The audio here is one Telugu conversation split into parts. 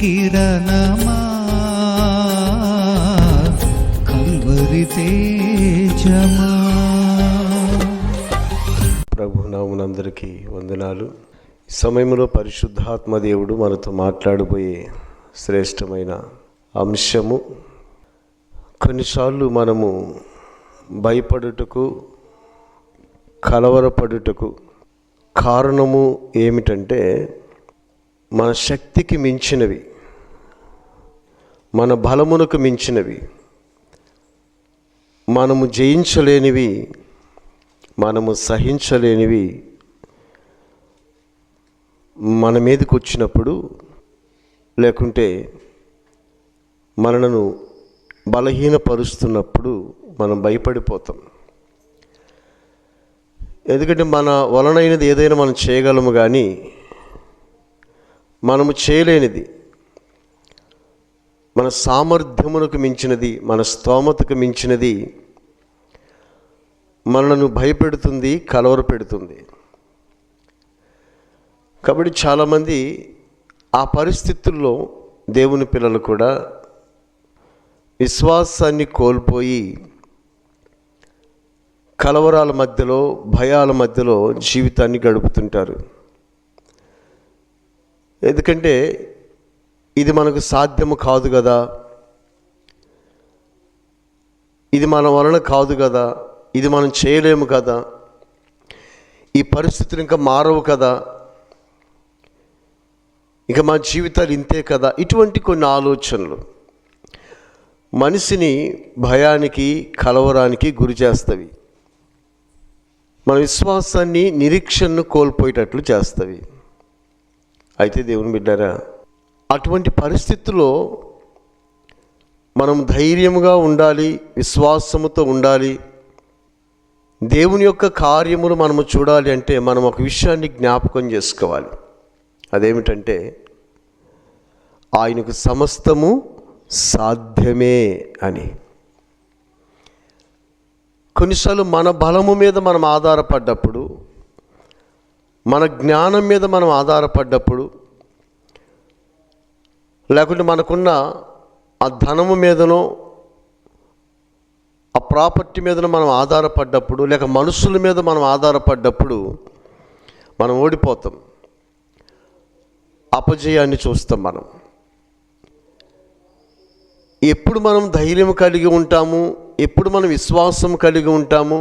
కిరణమా కల్వరి తేజమా. ప్రభునామమునందరికీ వందనాలు. ఈ సమయంలో పరిశుద్ధాత్మ దేవుడు మనతో మాట్లాడబోయే శ్రేష్టమైన అంశము, కొన్నిసార్లు మనము భయపడుటకు, కలవరపడుటకు కారణము ఏమిటంటే మన శక్తికి మించినవి, మన బలమునకు మించినవి, మనము జయించలేనివి, మనము సహించలేనివి మన మీదకి వచ్చినప్పుడు, లేకుంటే మనలను బలహీనపరుస్తున్నప్పుడు మనం భయపడిపోతాం. ఎందుకంటే మన వలనైనది ఏదైనా మనం చేయగలము, కానీ మనము చేయలేనిది, మన సామర్థ్యమునకు మించినది, మన స్తోమతకు మించినది మనను భయపెడుతుంది, కలవరపెడుతుంది. కాబట్టి చాలామంది ఆ పరిస్థితుల్లో దేవుని పిల్లలు కూడా విశ్వాసాన్ని కోల్పోయి కలవరాల మధ్యలో, భయాల మధ్యలో జీవితాన్ని గడుపుతుంటారు. ఎందుకంటే ఇది మనకు సాధ్యము కాదు కదా, ఇది మన వలన కాదు కదా, ఇది మనం చేయలేము కదా, ఈ పరిస్థితులు ఇంకా మారవు కదా, ఇక మా జీవితాలు ఇంతే కదా, ఇటువంటి కొన్ని ఆలోచనలు మనిషిని భయానికి, కలవరానికి గురి చేస్తవి. మన విశ్వాసాన్ని, నిరీక్షణను కోల్పోయేటట్లు చేస్తవి. అయితే దేవుని బిడ్డారా, అటువంటి పరిస్థితుల్లో మనం ధైర్యముగా ఉండాలి, విశ్వాసముతో ఉండాలి. దేవుని యొక్క కార్యములు మనము చూడాలి అంటే మనం ఒక విషయాన్ని జ్ఞాపకం చేసుకోవాలి. అదేమిటంటే ఆయనకు సమస్తము సాధ్యమే అని. కొన్నిసార్లు మన బలము మీద మనం ఆధారపడ్డప్పుడు, మన జ్ఞానం మీద మనం ఆధారపడ్డప్పుడు, లేకుంటే మనకున్న ఆ ధనము మీదనో, ఆ ప్రాపర్టీ మీదనో మనం ఆధారపడ్డప్పుడు, లేక మనుషుల మీద మనం ఆధారపడ్డప్పుడు మనం ఓడిపోతాం, అపజయాన్ని చూస్తాం. మనం ఎప్పుడు మనం ధైర్యం కలిగి ఉంటాము, ఎప్పుడు మనం విశ్వాసం కలిగి ఉంటాము,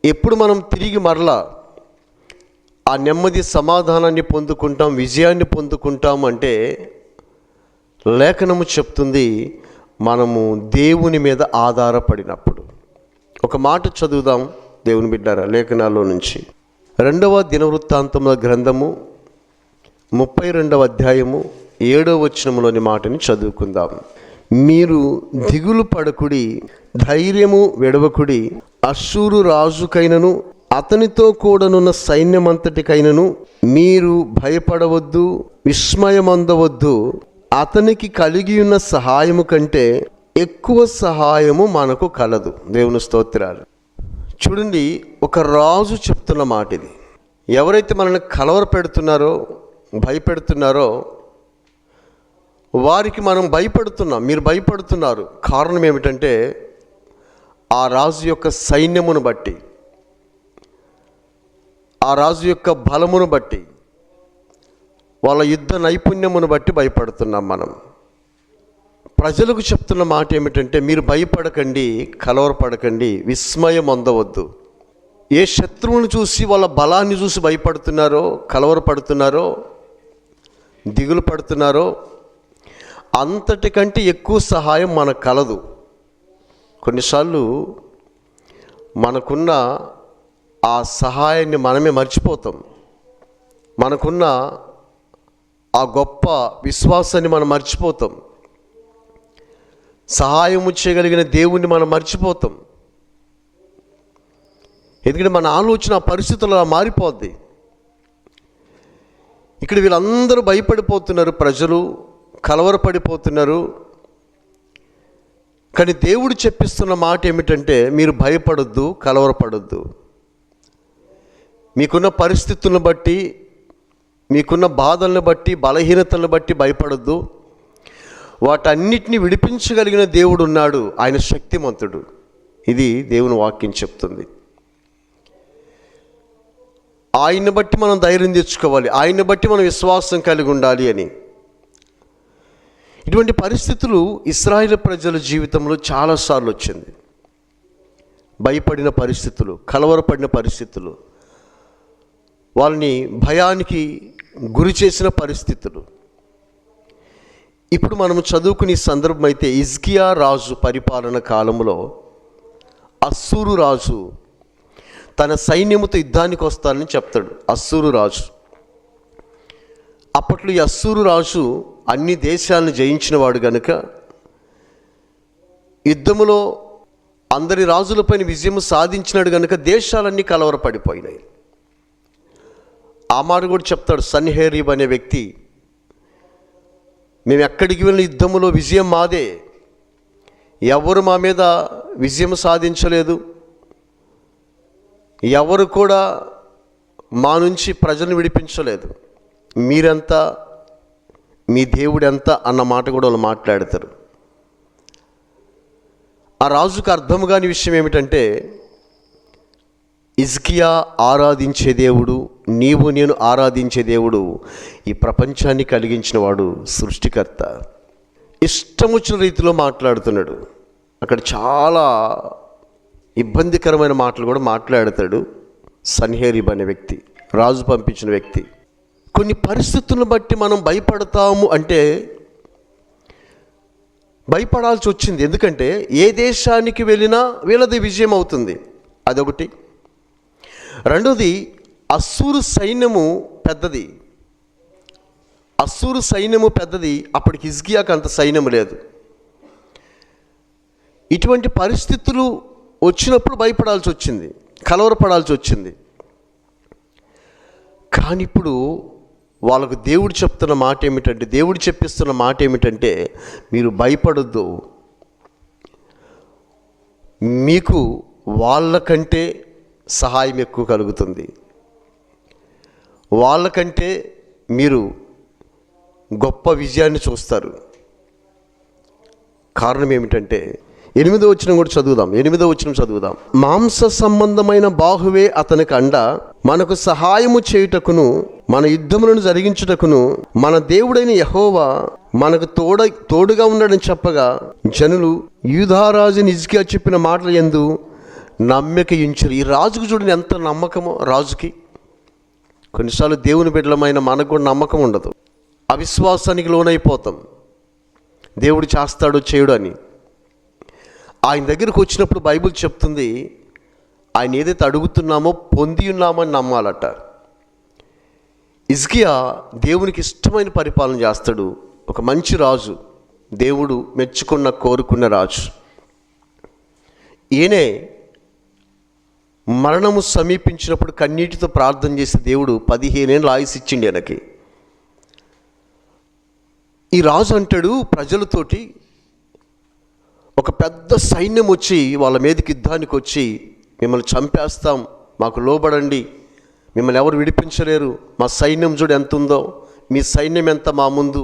ఎప్పుడు మనం తిరిగి మరలా ఆ నెమ్మది, సమాధానాన్ని పొందుకుంటాం, విజయాన్ని పొందుకుంటాం అంటే లేఖనము చెప్తుంది, మనము దేవుని మీద ఆధారపడినప్పుడు. ఒక మాట చదువుదాం దేవుని బిడ్డారా, లేఖనాల్లో నుంచి 2వ దినవృత్తాంతముల గ్రంథము 32వ అధ్యాయము 7వ వచనములోని మాటని చదువుకుందాం. మీరు దిగులు పడకుడి, ధైర్యము విడవకుడి, అశ్షూరు రాజుకైనను అతనితో కూడనున్న సైన్యమంతటికైనను మీరు భయపడవద్దు, విస్మయమందవద్దు. అతనికి కలిగి ఉన్న సహాయము కంటే ఎక్కువ సహాయము మనకు కలదు. దేవుని స్తోత్రాలు. చూడండి, ఒక రాజు చెప్తున్న మాట ఇది. ఎవరైతే మనల్ని కలవర పెడుతున్నారో, భయపెడుతున్నారో వారికి మనం భయపడుతున్నాం. మీరు భయపడుతున్నారు. కారణం ఏమిటంటే ఆ రాజు యొక్క సైన్యమును బట్టి, ఆ రాజు యొక్క బలమును బట్టి, వాళ్ళ యుద్ధ నైపుణ్యమును బట్టి భయపడుతున్నాం మనం. ప్రజలకు చెప్తున్న మాట ఏమిటంటే మీరు భయపడకండి, కలవరపడకండి, విస్మయం అందవద్దు. ఏ శత్రువును చూసి, వాళ్ళ బలాన్ని చూసి భయపడుతున్నారో, కలవరపడుతున్నారో, దిగులు పడుతున్నారో అంతటికంటే ఎక్కువ సహాయం మనకు కలదు. కొన్నిసార్లు మనకున్న ఆ సహాయాన్ని మనమే మర్చిపోతాం. మనకున్న ఆ గొప్ప విశ్వాసాన్ని మనం మర్చిపోతాం. సహాయము చేయగలిగిన దేవుణ్ణి మనం మర్చిపోతాం. ఎందుకంటే మన ఆలోచన పరిస్థితుల్లో మారిపోద్ది. ఇక్కడ వీళ్ళందరూ భయపడిపోతున్నారు, ప్రజలు కలవరపడిపోతున్నారు. కానీ దేవుడు చెప్పిస్తున్న మాట ఏమిటంటే మీరు భయపడొద్దు, కలవరపడొద్దు. మీకున్న పరిస్థితులను బట్టి, మీకున్న బాధలను బట్టి, బలహీనతలను బట్టి భయపడొద్దు. వాటన్నిటిని విడిపించగలిగిన దేవుడు ఉన్నాడు, ఆయన శక్తిమంతుడు. ఇది దేవుని వాక్యం చెప్తుంది. ఆయన్ని బట్టి మనం ధైర్యం తెచ్చుకోవాలి, ఆయన్ని బట్టి మనం విశ్వాసం కలిగి ఉండాలి అని. ఇటువంటి పరిస్థితులు ఇశ్రాయేలు ప్రజల జీవితంలో చాలాసార్లు వచ్చింది. భయపడిన పరిస్థితులు, కలవరపడిన పరిస్థితులు, వాళ్ళని భయానికి గురి చేసిన పరిస్థితులు. ఇప్పుడు మనం చదువుకునే సందర్భం అయితే హిజ్కియా రాజు పరిపాలన కాలంలో అస్సూరు రాజు తన సైన్యముతో యుద్ధానికి వస్తానని చెప్తాడు. అస్సూరు రాజు, అప్పట్లో ఈ అస్సూరు రాజు అన్ని దేశాలను జయించిన వాడు గనుక యుద్ధములో అందరి రాజులపైన విజయం సాధించినాడు గనుక దేశాలన్నీ కలవరపడిపోయినాయి. ఆ మాట కూడా చెప్తాడు సన్హెరీబ్ అనే వ్యక్తి, మేము ఎక్కడికి వెళ్ళిన యుద్ధములో విజయం మాదే, ఎవరు మా మీద విజయం సాధించలేదు, ఎవరు కూడా మా నుంచి ప్రజలను విడిపించలేదు, మీరెంత, మీ దేవుడెంత అన్న మాట కూడా వాళ్ళు మాట్లాడతారు. ఆ రాజుకు అర్థం కాని విషయం ఏమిటంటే, హిజ్కియా ఆరాధించే దేవుడు, నీవు నేను ఆరాధించే దేవుడు ఈ ప్రపంచాన్ని కలిగించిన వాడు, సృష్టికర్త. ఇష్టం వచ్చిన రీతిలో మాట్లాడుతున్నాడు. అక్కడ చాలా ఇబ్బందికరమైన మాటలు కూడా మాట్లాడతాడు సన్హెరీబ్ అనే వ్యక్తి, రాజు పంపించిన వ్యక్తి. కొన్ని పరిస్థితులను బట్టి మనం భయపడతాము అంటే భయపడాల్సి వచ్చింది. ఎందుకంటే ఏ దేశానికి వెళ్ళినా వీళ్ళది విజయం అవుతుంది, అదొకటి. రెండోది, అస్సూరు సైన్యము పెద్దది. అస్సూరు సైన్యము పెద్దది, అప్పటికి హిజ్కియాకు అంత సైన్యం లేదు. ఇటువంటి పరిస్థితులు వచ్చినప్పుడు భయపడాల్సి వచ్చింది, కలవరపడాల్సి వచ్చింది. కానీ ఇప్పుడు వాళ్ళకు దేవుడు చెప్తున్న మాట ఏమిటంటే, దేవుడు చెప్పిస్తున్న మాట ఏమిటంటే, మీరు భయపడొద్దు, మీకు వాళ్ళకంటే సహాయం ఎక్కువ కలుగుతుంది, వాళ్ళకంటే మీరు గొప్ప విజయాన్ని చూస్తారు. కారణం ఏమిటంటే 8వ వచనం కూడా చదువుదాం. 8వ వచనం చదువుదాం. మాంస సంబంధమైన బాహువే అతనికి అండ, మనకు సహాయము చేయుటకును మన యుద్ధములను జరిగించుటకును మన దేవుడైన యెహోవా మనకు తోడుగా ఉన్నాడని చెప్పగా జనులు యూదారాజు హిజ్కియా చెప్పిన మాటలు యందు నమ్మిక ఉంచారు. ఈ రాజుకు చూడని ఎంత నమ్మకమో రాజుకి. కొన్నిసార్లు దేవుని బిడ్డలమైన మనకు కూడా నమ్మకం ఉండదు, అవిశ్వాసానికి లోనైపోతాం, దేవుడు చేస్తాడు చేయడు అని. ఆయన దగ్గరకు వచ్చినప్పుడు బైబిల్ చెప్తుంది, ఆయన ఏదైతే అడుగుతున్నామో పొంది ఉన్నామని నమ్మాలట. హిజ్కియా దేవునికి ఇష్టమైన పరిపాలన చేస్తాడు, ఒక మంచి రాజు, దేవుడు మెచ్చుకున్న కోరుకున్న రాజు. ఈయనే మరణము సమీపించినప్పుడు కన్నీటితో ప్రార్థన చేసి దేవుడు 15 ఏళ్ళు ఆయుసు ఇచ్చిండి ఆయనకి. ఈ రాజు అంటాడు ప్రజలతోటి, ఒక పెద్ద సైన్యం వచ్చి వాళ్ళ మీదకి యుద్ధానికి వచ్చి మిమ్మల్ని చంపేస్తాం, మాకు లోబడండి, మిమ్మల్ని ఎవరు విడిపించలేరు, మా సైన్యం చూడు ఎంత ఉందో, మీ సైన్యం ఎంత మా ముందు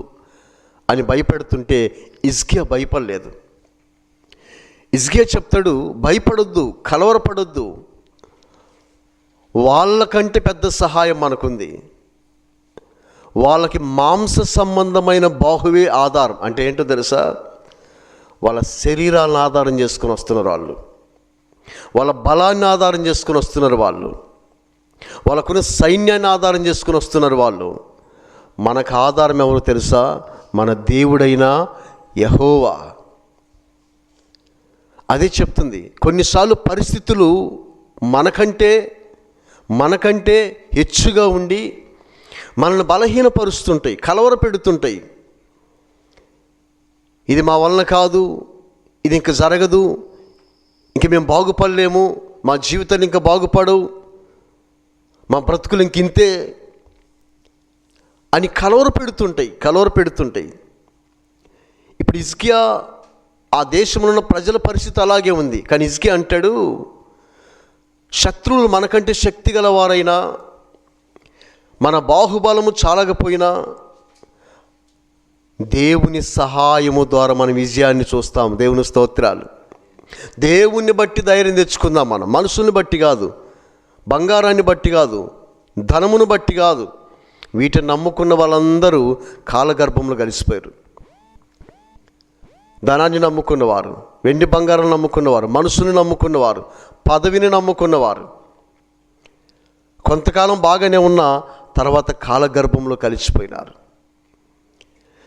అని భయపెడుతుంటే హిజ్కియా భయపడలేదు. హిజ్కియా చెప్తాడు, భయపడొద్దు, కలవరపడొద్దు, వాళ్ళకంటే పెద్ద సహాయం మనకుంది. వాళ్ళకి మాంస సంబంధమైన బాహువే ఆధారం. అంటే ఏంటో తెలుసా, వాళ్ళ శరీరాలను ఆధారం చేసుకుని వస్తున్నారు వాళ్ళు, వాళ్ళ బలాన్ని ఆధారం చేసుకుని వస్తున్నారు వాళ్ళు, వాళ్ళకున్న సైన్యాన్ని ఆధారం చేసుకుని వస్తున్నారు వాళ్ళు. మనకు ఆధారం ఎవరు తెలుసా, మన దేవుడైన యెహోవా. అదే చెప్తుంది. కొన్నిసార్లు పరిస్థితులు మనకంటే హెచ్చుగా ఉండి మనల్ని బలహీనపరుస్తుంటాయి, కలవర పెడుతుంటాయి. ఇది మా వలన కాదు, ఇది ఇంక జరగదు, ఇంక మేము బాగుపడలేము, మా జీవితాలు ఇంకా బాగుపడవు, మా బ్రతుకులు ఇంకింతే అని కలవర పెడుతుంటాయి. ఇప్పుడు హిజ్కియా ఆ దేశంలో ఉన్న ప్రజల పరిస్థితి అలాగే ఉంది. కానీ హిజ్కియా అంటాడు, శత్రువులు మనకంటే శక్తి గలవారైనా, మన బాహుబలము చాలకపోయినా దేవుని సహాయము ద్వారా మనం విజయాన్ని చూస్తాం. దేవుని స్తోత్రాలు. దేవుణ్ణి బట్టి ధైర్యం తెచ్చుకుందాం. మనం మనసుని బట్టి కాదు, బంగారాన్ని బట్టి కాదు, ధనమును బట్టి కాదు. వీటిని నమ్ముకున్న వాళ్ళందరూ కాలగర్భంలో కలిసిపోయారు. ధనాన్ని నమ్ముకున్నవారు, వెండి బంగారం నమ్ముకున్నవారు, మనసుని నమ్ముకున్నవారు, పదవిని నమ్ముకున్నవారు కొంతకాలం బాగానే ఉన్న తర్వాత కాలగర్భంలో కలిసిపోయినారు.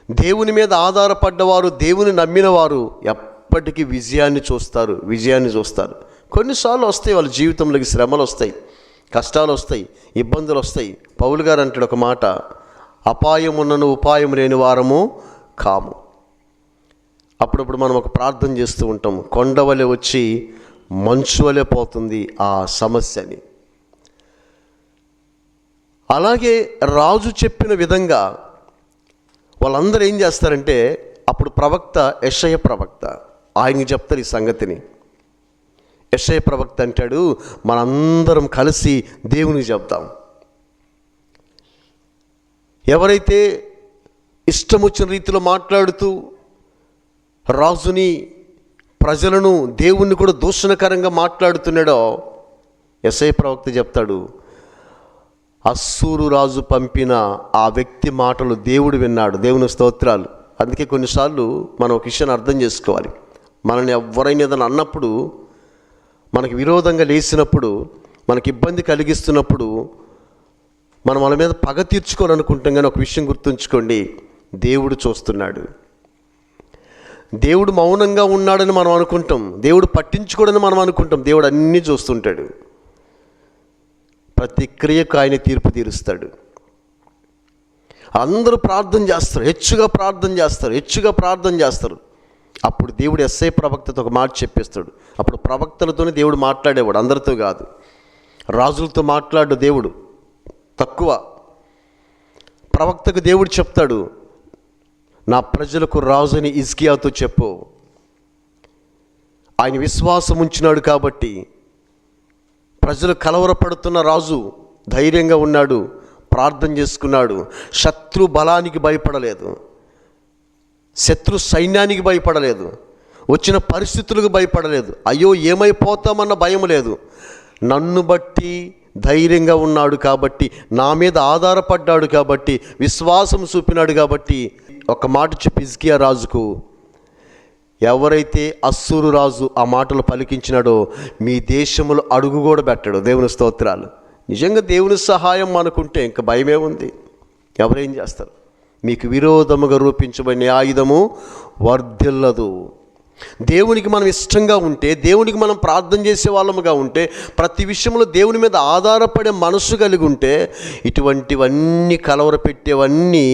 దేవుని మీద ఆధారపడ్డవారు, దేవుని నమ్మినవారు ఎప్పటికీ విజయాన్ని చూస్తారు. కొన్నిసార్లు వస్తాయి వాళ్ళ జీవితంలోకి, శ్రమలు వస్తాయి, కష్టాలు వస్తాయి, ఇబ్బందులు వస్తాయి. పౌలు గారు అంటాడు ఒక మాట, అపాయమున్నను ఉపాయం లేని వారము కాము. అప్పుడప్పుడు మనం ఒక ప్రార్థన చేస్తూ ఉంటాం, కొండవలె వచ్చి మంచు వలె పోతుంది ఆ సమస్యని. అలాగే రాజు చెప్పిన విధంగా వాళ్ళందరూ ఏం చేస్తారంటే, అప్పుడు ప్రవక్త యెషయా ప్రవక్త ఆయనకి చెప్తారు ఈ సంగతిని. యెషయా ప్రవక్త అంటాడు, మనందరం కలిసి దేవునికి చెప్తాం. ఎవరైతే ఇష్టం వచ్చిన రీతిలో మాట్లాడుతూ రాజుని, ప్రజలను, దేవుణ్ణి కూడా దూషణకరంగా మాట్లాడుతున్నాడో యెషయా ప్రవక్త చెప్తాడు, అస్సూరు రాజు పంపిన ఆ వ్యక్తి మాటలు దేవుడు విన్నాడు. దేవుని స్తోత్రాలు. అందుకే కొన్నిసార్లు మనం ఒక విషయాన్ని అర్థం చేసుకోవాలి. మనల్ని ఎవరైనా ఏదైనా అన్నప్పుడు, మనకి విరోధంగా లేచినప్పుడు, మనకి ఇబ్బంది కలిగిస్తున్నప్పుడు మనం వాళ్ళ మీద పగ తీర్చుకోవాలనుకుంటాం. కానీ ఒక విషయం గుర్తుంచుకోండి, దేవుడు చూస్తున్నాడు. దేవుడు మౌనంగా ఉన్నాడని మనం అనుకుంటాం, దేవుడు పట్టించుకోడని మనం అనుకుంటాం. దేవుడు అన్నీ చూస్తుంటాడు. ప్రతి క్రియకు ఆయన తీర్పు తీరుస్తాడు. అందరూ ప్రార్థన చేస్తారు, హెచ్చుగా ప్రార్థన చేస్తారు. అప్పుడు దేవుడు యెషయా ప్రవక్తతో ఒక మాట చెప్పేస్తాడు. అప్పుడు ప్రవక్తలతోనే దేవుడు మాట్లాడేవాడు, అందరితో కాదు. రాజులతో మాట్లాడు దేవుడు తక్కువ. ప్రవక్తకు దేవుడు చెప్తాడు, నా ప్రజలకు రాజుని హిజ్కియాతో చెప్పు. ఆయన విశ్వాసం ఉంచినాడు కాబట్టి ప్రజలు కలవరపడుతున్న రాజు ధైర్యంగా ఉన్నాడు, ప్రార్థన చేసుకున్నాడు. శత్రు బలానికి భయపడలేదు, శత్రు సైన్యానికి భయపడలేదు, వచ్చిన పరిస్థితులకు భయపడలేదు, అయ్యో ఏమైపోతామన్న భయం లేదు. నన్ను బట్టి ధైర్యంగా ఉన్నాడు కాబట్టి, నా మీద ఆధారపడ్డాడు కాబట్టి, విశ్వాసం చూపినాడు కాబట్టి ఒక మాట చెప్పి హిజ్కియా రాజుకు, ఎవరైతే అస్సూరు రాజు ఆ మాటలు పలికించినాడో మీ దేశంలో అడుగు కూడా పెట్టాడు. దేవుని స్తోత్రాలు. నిజంగా దేవుని సహాయం అనుకుంటే ఇంకా భయమే ఉంది. ఎవరేం చేస్తారు? మీకు విరోధముగా రూపించబడిన ఆయుధము వర్ధిల్లదు. దేవునికి మనం ఇష్టంగా ఉంటే, దేవునికి మనం ప్రార్థన చేసే వాళ్ళముగా ఉంటే, ప్రతి విషయంలో దేవుని మీద ఆధారపడే మనసు కలిగి ఉంటే, ఇటువంటివన్నీ కలవరపెట్టేవన్నీ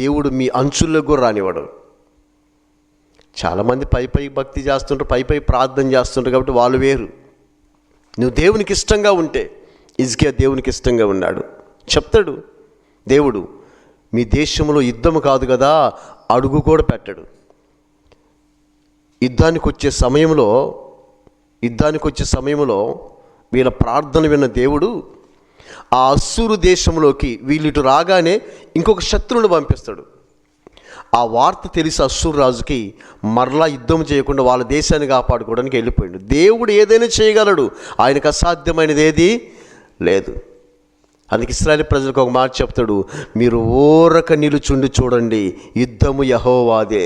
దేవుడు మీ అంచుల్లోకి కూడా రానివాడు. చాలామంది పై భక్తి చేస్తుంటారు, పై ప్రార్థన చేస్తుంటారు కాబట్టి వాళ్ళు వేరు. నువ్వు దేవునికి ఇష్టంగా ఉంటే, హిజ్కియా దేవునికి ఇష్టంగా ఉన్నాడు. చెప్తాడు దేవుడు, మీ దేశంలో యుద్ధము కాదు కదా, అడుగు కూడా పెట్టాడు. యుద్ధానికి వచ్చే సమయంలో వీళ్ళ ప్రార్థన విన్న దేవుడు ఆ అస్సూరు దేశంలోకి వీళ్ళిటు రాగానే ఇంకొక శత్రువుని పంపిస్తాడు. ఆ వార్త తెలిసి అస్సూరు రాజుకి మరలా యుద్ధం చేయకుండా వాళ్ళ దేశాన్ని కాపాడుకోవడానికి వెళ్ళిపోయాడు. దేవుడు ఏదైనా చేయగలడు, ఆయనకు అసాధ్యమైనది ఏది లేదు. అందుకే ఇశ్రాయేలు ప్రజలకు ఒక మాట చెప్తాడు, మీరు ఊరక నిలుచుండి చూడండి, యుద్ధము యెహోవాదే.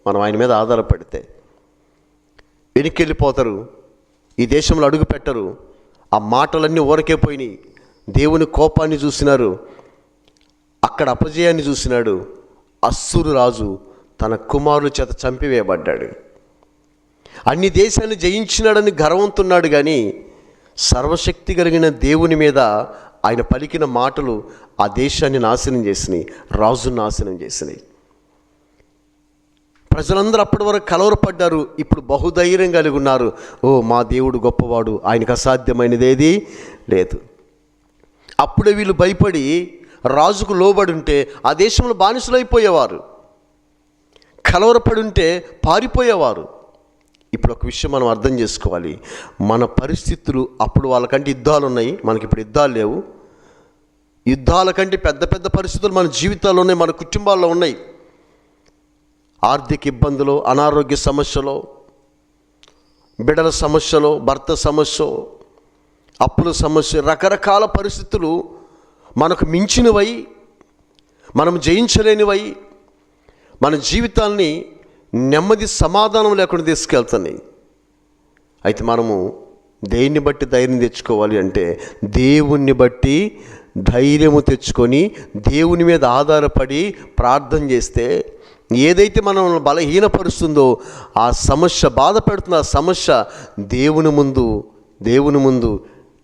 మనం ఆయన మీద ఆధారపడితే వెనక్కి వెళ్ళిపోతారు, ఈ దేశంలో అడుగు పెట్టరు. ఆ మాటలన్నీ ఊరకే పోయినాయి. దేవుని కోపాన్ని చూసినారు, అక్కడ అపజయాన్ని చూసినాడు. అస్సూరు రాజు తన కుమారుల చేత చంపివేయబడ్డాడు. అన్ని దేశాన్ని జయించినాడని గర్వంతున్నాడు, కానీ సర్వశక్తి కలిగిన దేవుని మీద ఆయన పలికిన మాటలు ఆ దేశాన్ని నాశనం చేసినాయి, రాజును నాశనం చేసినాయి. ప్రజలందరూ అప్పటి వరకు కలవరపడ్డారు, ఇప్పుడు బహుధైర్యం కలిగి ఉన్నారు. ఓ మా దేవుడు గొప్పవాడు, ఆయనకు అసాధ్యమైనది ఏది లేదు. అప్పుడే వీళ్ళు భయపడి రాజుకు లోబడి ఉంటే ఆ దేశంలో బానిసలు అయిపోయేవారు, కలవరపడి ఉంటే పారిపోయేవారు. ఇప్పుడు ఒక విషయం మనం అర్థం చేసుకోవాలి, మన పరిస్థితులు అప్పుడు వాళ్ళకంటే యుద్ధాలు ఉన్నాయి, మనకి ఇప్పుడు యుద్ధాలు లేవు. యుద్ధాల కంటే పెద్ద పెద్ద పరిస్థితులు మన జీవితాల్లో ఉన్నాయి, మన కుటుంబాల్లో ఉన్నాయి. ఆర్థిక ఇబ్బందులు, అనారోగ్య సమస్యలు, బిడ్డల సమస్యలు, భర్త సమస్య, అప్పుల సమస్య, రకరకాల పరిస్థితులు మనకు మించినవై, మనం జయించలేనివై, మన జీవితాన్ని నెమ్మది సమాధానం లేకుండా తీసుకెళ్తున్నాయి. అయితే మనము దేన్ని బట్టి ధైర్యం తెచ్చుకోవాలి అంటే, దేవుణ్ణి బట్టి ధైర్యము తెచ్చుకొని దేవుని మీద ఆధారపడి ప్రార్థన చేస్తే ఏదైతే మనం బలహీనపరుస్తుందో, ఆ సమస్య బాధ పెడుతున్న ఆ సమస్య దేవుని ముందు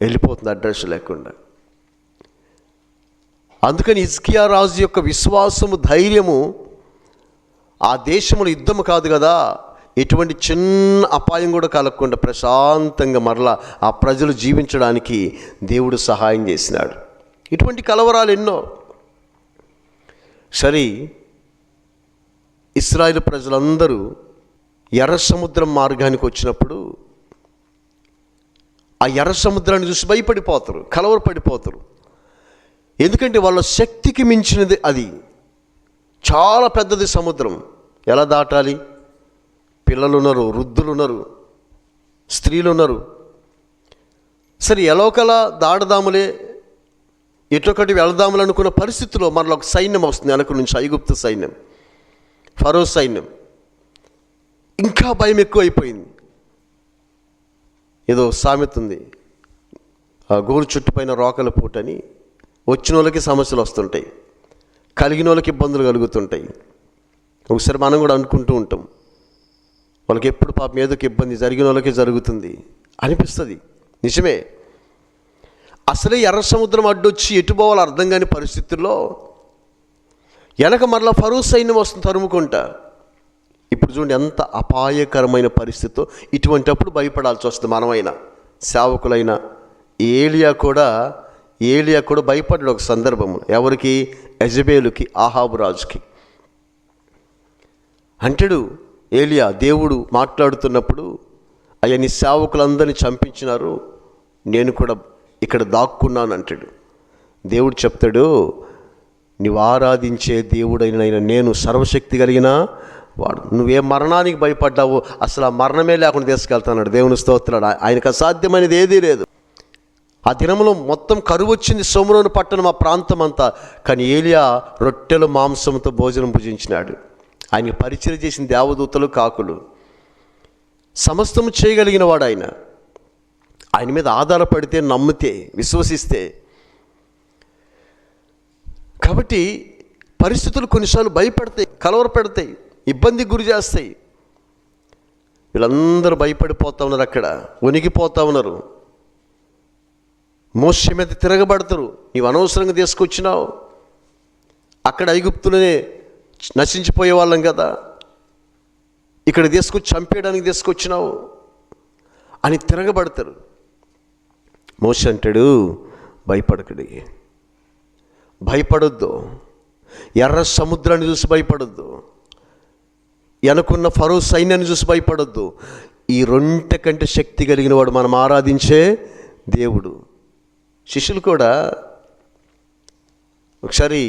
వెళ్ళిపోతుంది అడ్రస్ లేకుండా. అందుకని హిజ్కియా రాజు యొక్క విశ్వాసము, ధైర్యము, ఆ దేశంలో యుద్ధము కాదు కదా, ఎటువంటి చిన్న అపాయం కూడా కలగకుండా ప్రశాంతంగా మరలా ఆ ప్రజలు జీవించడానికి దేవుడు సహాయం చేసినాడు. ఇటువంటి కలవరాలు ఎన్నో. సరే, ఇశ్రాయేలు ప్రజలందరూ ఎర్ర సముద్రం మార్గానికి వచ్చినప్పుడు ఆ ఎర్ర సముద్రాన్ని చూసి భయపడిపోతారు, కలవరపడిపోతారు. ఎందుకంటే వాళ్ళ శక్తికి మించినది అది, చాలా పెద్దది సముద్రం. ఎలా దాటాలి? పిల్లలు ఉన్నారు, వృద్ధులు ఉన్నారు, స్త్రీలు ఉన్నారు. సరే, ఎలోకలా దాడదాములే, ఎటొకటి వెళదాములు అనుకున్న పరిస్థితిలో మరలా ఒక సైన్యం వస్తుంది వెనక నుంచి, ఐగుప్తు సైన్యం, ఫరో సైన్యం. ఇంకా భయం ఎక్కువైపోయింది. ఏదో సామెత ఉంది, ఆ గోరు చుట్టుపైన రోకల పూటని. వచ్చిన వాళ్ళకి సమస్యలు వస్తుంటాయి, కలిగిన వాళ్ళకి ఇబ్బందులు కలుగుతుంటాయి. ఒకసారి మనం కూడా అనుకుంటూ ఉంటాం, వాళ్ళకి ఎప్పుడు పాపం ఏదోకి ఇబ్బంది జరిగిన వాళ్ళకి జరుగుతుంది అనిపిస్తుంది. నిజమే. అసలే ఎర్ర సముద్రం అడ్డొచ్చి ఎటు పోవాలో అర్థం కాని పరిస్థితుల్లో వెనక మరలా ఫరో సైన్యం వస్తుంది తరుముకుంటా. ఇప్పుడు చూడండి ఎంత అపాయకరమైన పరిస్థితితో. ఇటువంటిప్పుడు భయపడాల్సి వస్తుంది. మనమైనా, సేవకులైనా, ఏలియా కూడా భయపడ్డాడు ఒక సందర్భం. ఎవరికి? యెజబేలుకి, ఆహాబు రాజుకి. అంటాడు ఏలియా, దేవుడు మాట్లాడుతున్నప్పుడు, అయ్యా నీ సేవకులందరినీ చంపించినారు, నేను కూడా ఇక్కడ దాక్కున్నాను అంటాడు. దేవుడు చెప్తాడు, నీవు ఆరాధించే దేవుడైన నేను సర్వశక్తి కలిగిన వాడు. నువ్వే మరణానికి భయపడ్డావు, అసలు ఆ మరణమే లేకుండా తీసుకెళ్తాడు. దేవుని స్తోత్రాలు. ఆయనకు అసాధ్యమైనది ఏదీ లేదు. ఆ దినంలో మొత్తం కరువు వచ్చింది సోమరోను పట్టణం, ఆ ప్రాంతం అంతా. కానీ ఏలియా రొట్టెలు మాంసంతో భోజనం భుజించినాడు. ఆయనకి పరిచయం చేసిన దేవదూతలు, కాకులు, సమస్తము చేయగలిగిన వాడు ఆయన. ఆయన మీద ఆధారపడితే, నమ్మితే, విశ్వసిస్తే. కాబట్టి పరిస్థితులు కొన్నిసార్లు భయపెడతాయి, కలవరపెడతాయి, ఇబ్బందికి గురి చేస్తాయి. వీళ్ళందరూ భయపడిపోతా ఉన్నారు, అక్కడ వణికిపోతా ఉన్నారు. మోషే మీద తిరగబడతారు. నీవు అనవసరంగా తీసుకొచ్చినావు, అక్కడ ఐగుప్తులనే నశించిపోయే వాళ్ళం కదా, ఇక్కడ తీసుకొచ్చి చంపేయడానికి తీసుకొచ్చినావు అని తిరగబడతారు. మోషే అంటాడు, భయపడొద్దు, ఎర్ర సముద్రాన్ని చూసి భయపడొద్దు, వెనకున్న ఫరో సైన్యాన్ని చూసి భయపడొద్దు. ఈ రెంట కంటే శక్తి కలిగిన వాడు మనం ఆరాధించే దేవుడు. శిష్యులు కూడా ఒకసారి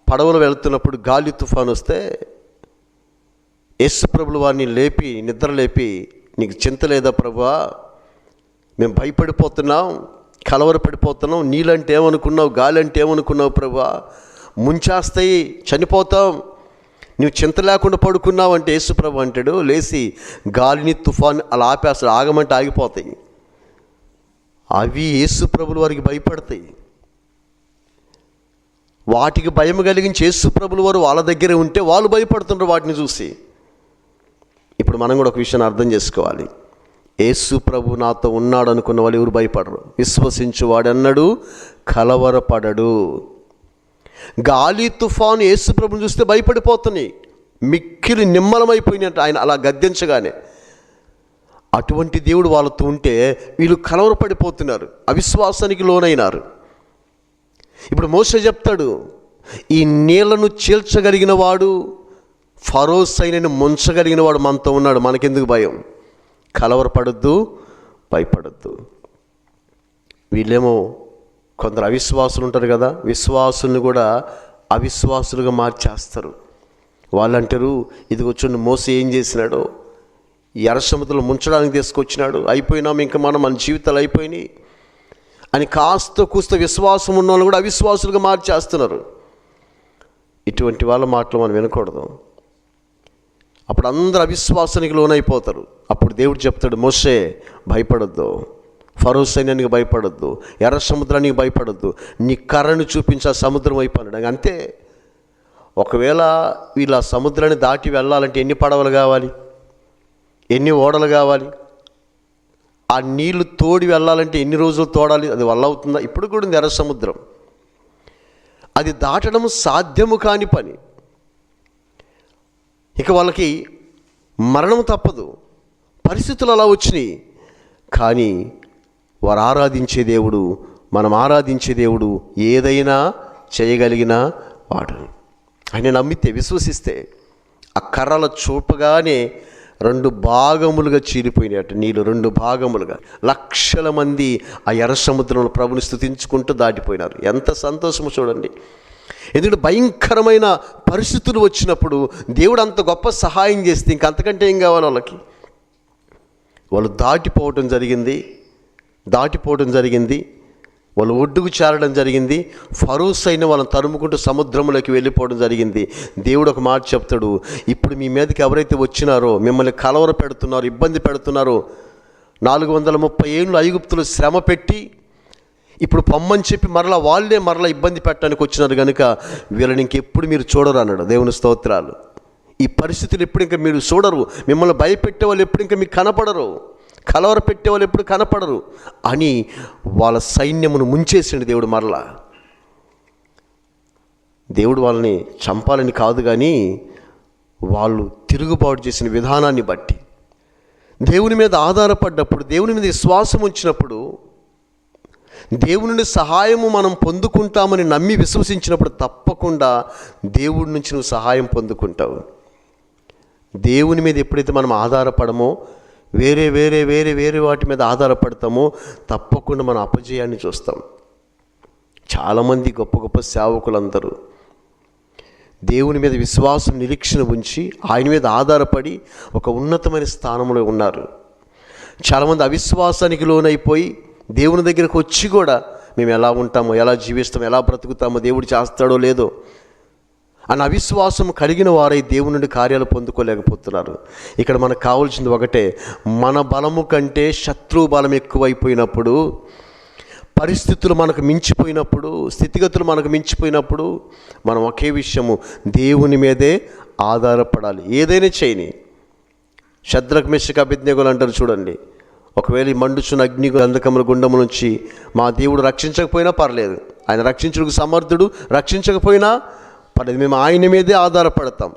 పడవలో వెళుతున్నప్పుడు గాలి తుఫాను వస్తే యేసు ప్రభులు వారిని నిద్ర లేపి, నీకు చింత లేదా ప్రభువా, మేము భయపడిపోతున్నాం, కలవరపడిపోతున్నాం, నీళ్ళంటే ఏమనుకున్నావు, గాలి అంటే ఏమనుకున్నావు ప్రభువా, ముంచేస్తాయి, చనిపోతాం, నువ్వు చింత లేకుండా పడుకున్నావు అంటే యేసు ప్రభు అంటాడు, లేచి గాలిని తుఫాను అలా ఆపేస్తాడు, ఆగమంటే ఆగిపోతాయి. అవి యేసు ప్రభులు వారికి భయపడతాయి. వాటికి భయం కలిగించి యేసు ప్రభులు వారు వాళ్ళ దగ్గరే ఉంటే వాళ్ళు భయపడుతుంటారు వాటిని చూసి. ఇప్పుడు మనం కూడా ఒక విషయాన్ని అర్థం చేసుకోవాలి. యేసు ప్రభు నాతో ఉన్నాడు అనుకున్న వాళ్ళు ఎవరు భయపడరు. విశ్వసించువాడు అన్నాడు, కలవరపడడు. గాలి తుఫాను యేసు ప్రభుని చూస్తే భయపడిపోతున్నాయి, మిక్కిలి నిమ్మలమైపోయినట్టు ఆయన అలా గద్దించగానే. అటువంటి దేవుడు వాళ్ళతో ఉంటే వీళ్ళు కలవరపడిపోతున్నారు, అవిశ్వాసానికి లోనైనారు. ఇప్పుడు మోషే చెప్తాడు, ఈ నీళ్లను చీల్చగలిగిన వాడు, ఫరో సైన్యాన్ని ముంచగలిగిన వాడు మనతో ఉన్నాడు, మనకెందుకు భయం? కలవరపడొద్దు, భయపడొద్దు. వీళ్ళేమో కొందరు అవిశ్వాసులు ఉంటారు కదా, విశ్వాసులను కూడా అవిశ్వాసులుగా మార్చేస్తారు. వాళ్ళు అంటారు, ఇదిగో చూడండి మోసే ఏం చేసినాడో, ఈ ఎర్ర సముద్రంలో ముంచడానికి తీసుకొచ్చినాడు, అయిపోయినాము ఇంకా మన జీవితాలు అయిపోయినాయి అని కాస్త కూస్త విశ్వాసం ఉన్న వాళ్ళు కూడా అవిశ్వాసులుగా మార్చేస్తున్నారు. ఇటువంటి వాళ్ళ మాటలు మనం వినకూడదు. అప్పుడు అందరు అవిశ్వాసానికి లోనైపోతారు. అప్పుడు దేవుడు చెప్తాడు, మోసే భయపడొద్దు, ఫరో సైన్యానికి భయపడొద్దు, ఎర్ర సముద్రానికి భయపడొద్దు, నీ కర్రను చూపించి ఆ సముద్రం వైపు అన్నాడు. అంతే. ఒకవేళ వీళ్ళ సముద్రాన్ని దాటి వెళ్ళాలంటే ఎన్ని పడవలు కావాలి, ఎన్ని ఓడలు కావాలి, ఆ నీళ్లు తోడి వెళ్ళాలంటే ఎన్ని రోజులు తోడాలి, అది వల్ల అవుతుందా? ఇప్పుడు కూడా ఉంది ఎర్ర సముద్రం. అది దాటడం సాధ్యము కాని పని. ఇక వాళ్ళకి మరణం తప్పదు. పరిస్థితులు అలా వచ్చినాయి. కానీ వారు ఆరాధించే దేవుడు, మనం ఆరాధించే దేవుడు ఏదైనా చేయగలిగిన వాడు. ఆయన నమ్మితే, విశ్వసిస్తే ఆ కర్రల చూపగానే 2 భాగములుగా చీలిపోయినట్టు నీళ్ళు 2 భాగములుగా లక్షల మంది ఆ ఎర్ర సముద్రంలో ప్రభుని స్తుతించుకుంటూ దాటిపోయినారు. ఎంత సంతోషమో చూడండి. ఎందుకంటే భయంకరమైన పరిస్థితులు వచ్చినప్పుడు దేవుడు అంత గొప్ప సహాయం చేస్తే ఇంకంతకంటే ఏం కావాలి వాళ్ళకి? వాళ్ళు దాటిపోవటం జరిగింది. వాళ్ళు ఒడ్డుకు చేరడం జరిగింది. ఫరో సైన్యం వాళ్ళని తరుముకుంటూ సముద్రంలోకి వెళ్ళిపోవడం జరిగింది. దేవుడు ఒక మాట చెప్తాడు, ఇప్పుడు మీ మీదకి ఎవరైతే వచ్చినారో, మిమ్మల్ని కలవర పెడుతున్నారో, ఇబ్బంది పెడుతున్నారో, 430 ఏళ్ళు ఐగుప్తులు శ్రమ పెట్టి ఇప్పుడు పొమ్మని చెప్పి మరలా ఇబ్బంది పెట్టడానికి వచ్చినారు కనుక వీళ్ళని ఇంకెప్పుడు మీరు చూడరు అన్నాడు. దేవుని స్తోత్రాలు. ఈ పరిస్థితులు ఎప్పుడు ఇంకా మీరు చూడరు, మిమ్మల్ని భయపెట్టే వాళ్ళు ఎప్పుడు ఇంకా మీకు కనపడరు, కలవర పెట్టే వాళ్ళు ఎప్పుడు కనపడరు అని వాళ్ళ సైన్యమును ముంచేసిండు దేవుడు. మరలా దేవుడు వాళ్ళని చంపాలని కాదు, కానీ వాళ్ళు తిరుగుబాటు చేసిన విధానాన్ని బట్టి, దేవుని మీద ఆధారపడ్డప్పుడు, దేవుని మీద విశ్వాసం ఉంచినప్పుడు, దేవుని నుండి సహాయము మనం పొందుకుంటామని నమ్మి విశ్వసించినప్పుడు తప్పకుండా దేవుడి నుంచి నువ్వు సహాయం పొందుకుంటావు. దేవుని మీద ఎప్పుడైతే మనం ఆధారపడమో, వేరే వాటి మీద ఆధారపడతామో తప్పకుండా మనం అపజయాన్ని చూస్తాం. చాలామంది గొప్ప సేవకులందరూ దేవుని మీద విశ్వాసం, నిరీక్షణ ఉంచి ఆయన మీద ఆధారపడి ఒక ఉన్నతమైన స్థానంలో ఉన్నారు. చాలామంది అవిశ్వాసానికి లోనైపోయి దేవుని దగ్గరకు వచ్చి కూడా మేము ఎలా ఉంటామో, ఎలా జీవిస్తామో, ఎలా బ్రతుకుతామో, దేవుడు చేస్తాడో లేదో అని అవిశ్వాసం కలిగిన వారై దేవుని నుండి కార్యాలు పొందుకోలేకపోతున్నారు. ఇక్కడ మనకు కావాల్సింది ఒకటే, మన బలము కంటే శత్రువు బలం ఎక్కువైపోయినప్పుడు, పరిస్థితులు మనకు మించిపోయినప్పుడు, స్థితిగతులు మనకు మించిపోయినప్పుడు మనం ఒకే విషయము, దేవుని మీదే ఆధారపడాలి. ఏదైనా చేయని. శద్రక్ మెషక్ అబేద్నెగోలు అంటారు చూడండి, ఒకవేళ ఈ మండుచున్న అగ్ని గంధకముల గుండము నుంచి మా దేవుడు రక్షించకపోయినా పర్లేదు, ఆయన రక్షించుటకు సమర్థుడు, రక్షించకపోయినా పర్లేదు, మేము ఆయన మీదే ఆధారపడతాం.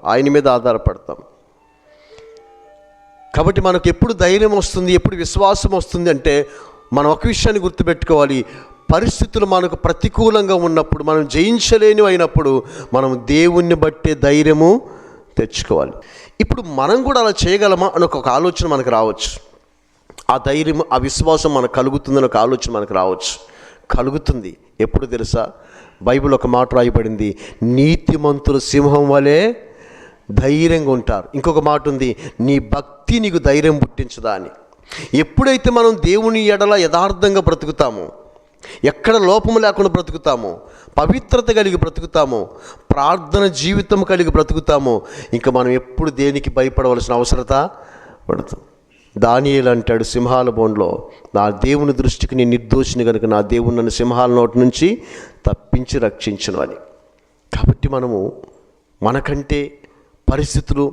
కాబట్టి మనకు ఎప్పుడు ధైర్యం వస్తుంది, ఎప్పుడు విశ్వాసం వస్తుంది అంటే మనం ఒక విషయాన్ని గుర్తుపెట్టుకోవాలి, పరిస్థితులు మనకు ప్రతికూలంగా ఉన్నప్పుడు, మనం జయించలేని అయినప్పుడు మనం దేవుణ్ణి బట్టే ధైర్యము తెచ్చుకోవాలి. ఇప్పుడు మనం కూడా అలా చేయగలమా అని ఒక ఆలోచన మనకు రావచ్చు. ఆ ధైర్యం, ఆ విశ్వాసం మనకు కలుగుతుందని ఒక ఆలోచన మనకు రావచ్చు. కలుగుతుంది. ఎప్పుడు తెలుసా? బైబిల్ ఒక మాట రాయబడింది, నీతిమంతులు సింహం వలె ధైర్యంగా ఉంటారు. ఇంకొక మాట ఉంది, నీ భక్తి నీకు ధైర్యం పుట్టించదా అని. ఎప్పుడైతే మనం దేవుని ఎడల యథార్థంగా బ్రతుకుతామో, ఎక్కడ లోపము లేకుండా బ్రతుకుతామో, పవిత్రత కలిగి బ్రతుకుతామో, ప్రార్థన జీవితం కలిగి బ్రతుకుతామో, ఇంకా మనం ఎప్పుడు దేనికి భయపడవలసిన అవసరత పడతాం. దానియేలు అంటాడు సింహాల బోన్లో, నా దేవుని దృష్టికి నేను నిర్దోషిని కనుక నా దేవుని నన్ను సింహాల నోటి నుంచి తప్పించి రక్షించును అని. కాబట్టి మనకంటే పరిస్థితులు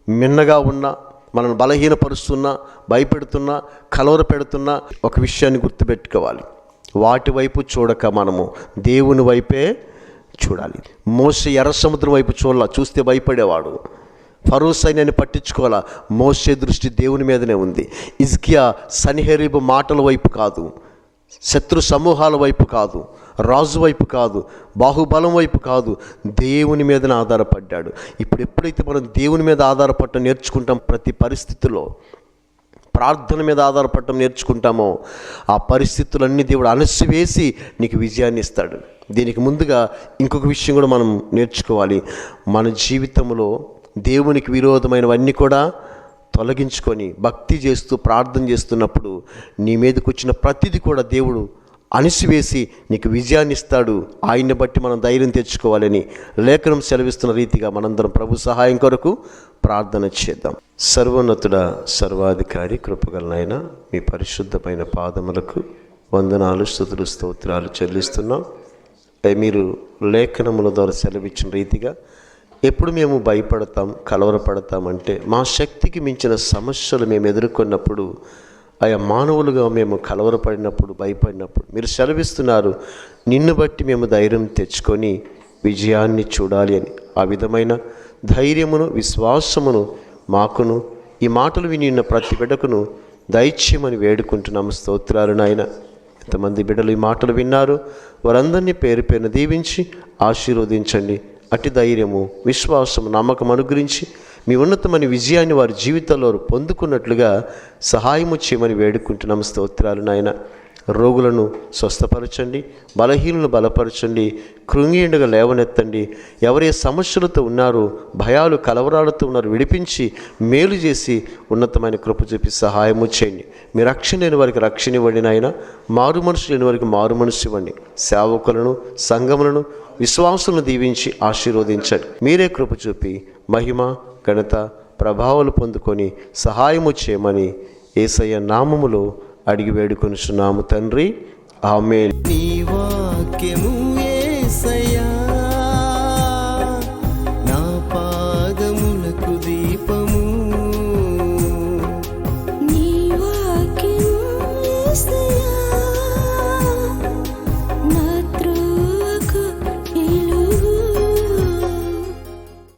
మిన్నగా ఉన్నా, మనల్ని బలహీనపరుస్తున్నా, భయపెడుతున్నా, కలవర పెడుతున్నా ఒక విషయాన్ని గుర్తుపెట్టుకోవాలి, వాటి వైపు చూడక మనము దేవుని వైపే చూడాలి. మోసే ఎర్ర సముద్రం వైపు చూస్తే భయపడేవాడు. ఫరో సైన్యాన్ని పట్టించుకోవాలా, మోసే దృష్టి దేవుని మీదనే ఉంది. హిజ్కియా సన్హెరీబు మాటల వైపు కాదు, శత్రు సమూహాల వైపు కాదు, రాజు వైపు కాదు, బాహుబలం వైపు కాదు, దేవుని మీదనే ఆధారపడ్డాడు. ఇప్పుడు ఎప్పుడైతే మనం దేవుని మీద ఆధారపడటం నేర్చుకుంటాం, ప్రతి పరిస్థితిలో ప్రార్థన మీద ఆధారపడటం నేర్చుకుంటామో ఆ పరిస్థితులన్నీ దేవుడు అణసివేసి నీకు విజయాన్ని ఇస్తాడు. దీనికి ముందుగా ఇంకొక విషయం కూడా మనం నేర్చుకోవాలి. మన జీవితంలో దేవునికి విరోధమైనవన్నీ కూడా తొలగించుకొని భక్తి చేస్తూ ప్రార్థన చేస్తున్నప్పుడు నీ మీదకి వచ్చిన ప్రతిదీ కూడా దేవుడు అణిసివేసి నీకు విజయాన్ని ఇస్తాడు. ఆయన్ని బట్టి మనం ధైర్యం తెచ్చుకోవాలని లేఖనం సెలవిస్తున్న రీతిగా మనందరం ప్రభు సహాయం కొరకు ప్రార్థన చేద్దాం. సర్వోన్నతుడ, సర్వాధికారి, కృపగలనైన మీ పరిశుద్ధమైన పాదములకు వందనాలు, స్తుతులు, స్తోత్రాలు చెల్లిస్తున్నాం. మీరు లేఖనముల ద్వారా సెలవిచ్చిన రీతిగా ఎప్పుడు మేము భయపడతాం, కలవరపడతామంటే మా శక్తికి మించిన సమస్యలు మేము ఎదుర్కొన్నప్పుడు, ఆయా మానవులుగా మేము కలవరపడినప్పుడు, భయపడినప్పుడు మీరు సెలవిస్తున్నారు నిన్ను బట్టి మేము ధైర్యం తెచ్చుకొని విజయాన్ని చూడాలి అని. ఆ విధమైన ధైర్యమును, విశ్వాసమును మాకును ఈ మాటలు విని ఉన్న ప్రతి బిడ్డకును దైత్యమని వేడుకుంటున్నాము. స్తోత్రాలు నాయన. ఎంతమంది బిడ్డలు ఈ మాటలు విన్నారు వారందరినీ పేరు పేరున దీవించి ఆశీర్వదించండి. అట్టి ధైర్యము, విశ్వాసము, నమ్మకం అనుగ్రహించి మీ ఉన్నతమైన విజయాన్ని వారి జీవితంలో పొందుకున్నట్లుగా సహాయము చేయమని వేడుకుంటున్నాము. స్తోత్రాలు నాయన. రోగులను స్వస్థపరచండి, బలహీనులను బలపరచండి, కృంగియుండగా లేవనెత్తండి. ఎవరే సమస్యలతో ఉన్నారో, భయాలు కలవరాలతో ఉన్నారు, విడిపించి మేలు చేసి ఉన్నతమైన కృప చూపి సహాయము చేయండి. మీ రక్షణ లేని వారికి రక్షణ ఇవ్వండి నాయన. మారు మనసు లేని వారికి మారు మనసు ఇవ్వండి. సేవకులను, సంఘములను, విశ్వాసులను దీవించి ఆశీర్వదించండి. మీరే కృప చూపి మహిమ, ఘనత, ప్రభావాలు పొందుకొని సహాయము చేయమని యేసయ్య నామములో అడిగి వేడుకొనుచున్నాము తండ్రి. ఆమేన్. నీ వాక్యము